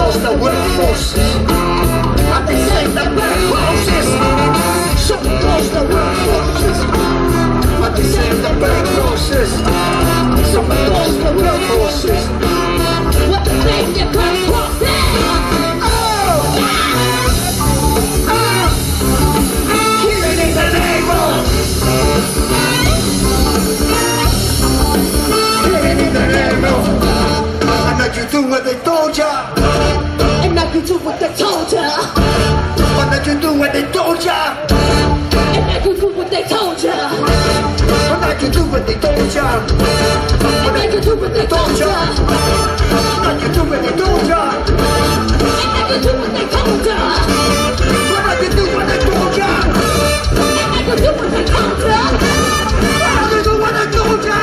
across the workforces. But they say the black horses. Shut across the workforces. But they say the black horses. Shut across the workforces. What the thing you come across there? Killing in the name of. Killing in the name of. And now you do what they told ya. And now you do what they told ya. And now you do what they told ya. And now you do what they told ya. And now you do what they told ya. And now you do what they told ya. And now you do what they told ya. And now you do what they told ya. And now you do what they told ya. And now you do what they told ya. And now you do what they told ya.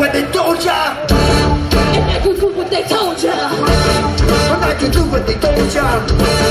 what they told ya. And now you do what they told ya. And now you do what they told ya.